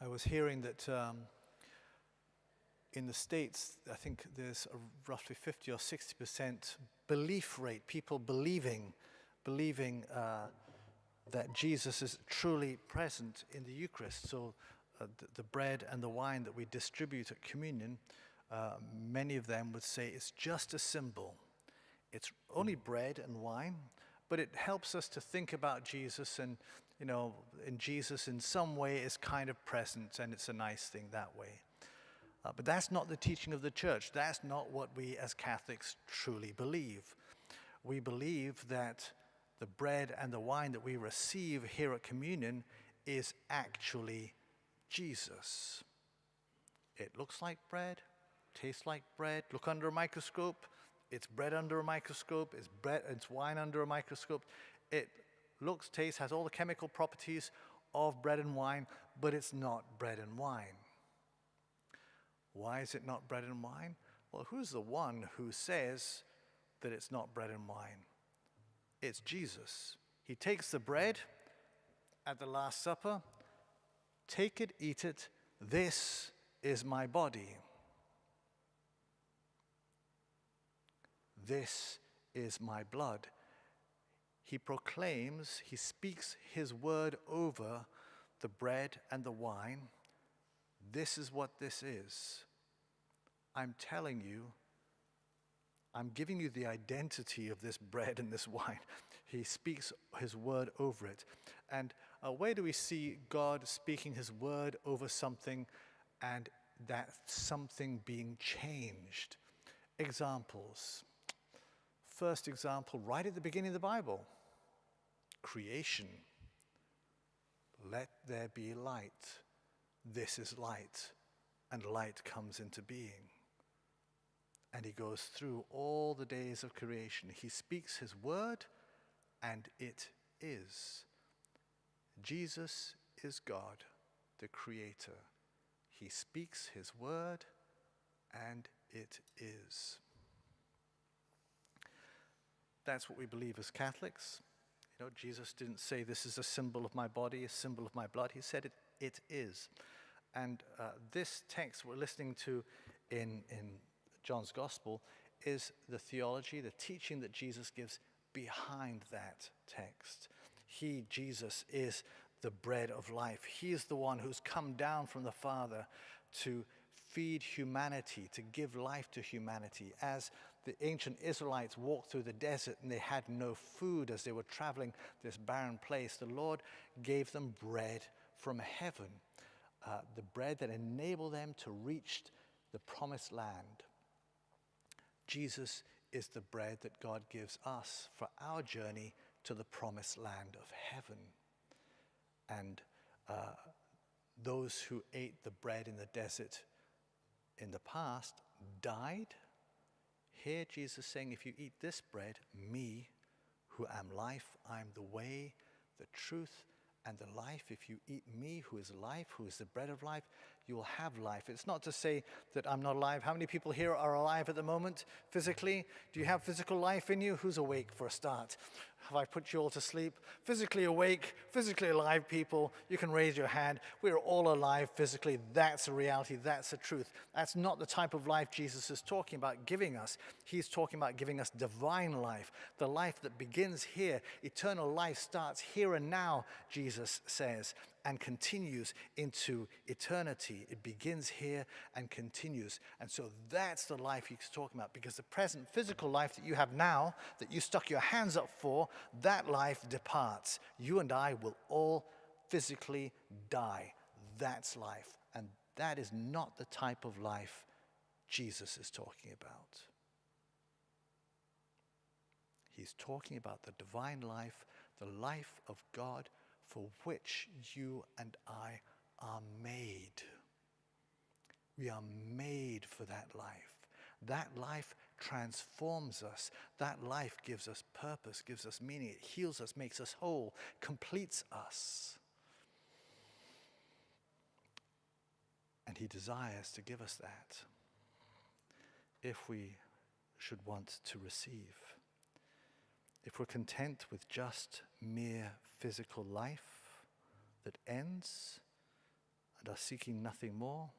I was hearing that in the States, I think there's a roughly 50 or 60% belief rate, people believing that Jesus is truly present in the Eucharist. So the bread and the wine that we distribute at communion, many of them would say it's just a symbol. It's only bread and wine, but it helps us to think about Jesus, and in Jesus in some way is kind of present, and it's a nice thing that way. But that's not the teaching of the church. That's not what we as Catholics truly believe. We believe that the bread and the wine that we receive here at communion is actually Jesus. It looks like bread, tastes like bread. Look under a microscope, it's bread under a microscope, it's wine under a microscope. It looks, tastes, has all the chemical properties of bread and wine, but it's not bread and wine. Why is it not bread and wine? Well, who's the one who says that it's not bread and wine? It's Jesus. He takes the bread at the Last Supper. Take it, eat it. This is my body. This is my blood. He proclaims, he speaks his word over the bread and the wine. This is what this is. I'm telling you, I'm giving you the identity of this bread and this wine. He speaks his word over it. And where do we see God speaking his word over something and that something being changed? Examples. First example, right at the beginning of the Bible. Creation. Let there be light. This is light. And light comes into being. And he goes through all the days of creation. He speaks his word, and it is. Jesus is God, the Creator. He speaks his word, and it is. That's what we believe as Catholics. Jesus didn't say this is a symbol of my body, a symbol of my blood. He said it is. And this text we're listening to in John's Gospel is the theology, the teaching that Jesus gives behind that text. He, Jesus, is the bread of life. He is the one who's come down from the Father to feed humanity, to give life to humanity. As the ancient Israelites walked through the desert and they had no food as they were traveling this barren place, the Lord gave them bread from heaven, the bread that enabled them to reach the promised land. Jesus is the bread that God gives us for our journey to the promised land of heaven. And those who ate the bread in the desert in the past died. Here Jesus saying, if you eat this bread, me, who am life, I am the way, the truth, and the life. If you eat me, who is life, who is the bread of life, you will have life. It's not to say that I'm not alive. How many people here are alive at the moment physically? Do you have physical life in you? Who's awake for a start? Have I put you all to sleep? Physically awake, physically alive people, you can raise your hand. We're all alive physically. That's a reality. That's a truth. That's not the type of life Jesus is talking about giving us. He's talking about giving us divine life, the life that begins here. Eternal life starts here and now, Jesus says, and continues into eternity. It begins here and continues. And so that's the life he's talking about, because the present physical life that you have now, that you stuck your hands up for, that life departs. You and I will all physically die. That's life. And that is not the type of life Jesus is talking about. He's talking about the divine life, the life of God, for which you and I are made. We are made for that life. That life transforms us. That life gives us purpose, gives us meaning. It heals us, makes us whole, completes us. And he desires to give us that if we should want to receive. If we're content with just mere physical life that ends, and are seeking nothing more,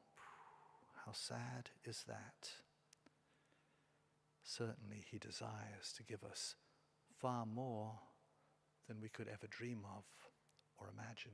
how sad is that? Certainly he desires to give us far more than we could ever dream of or imagine.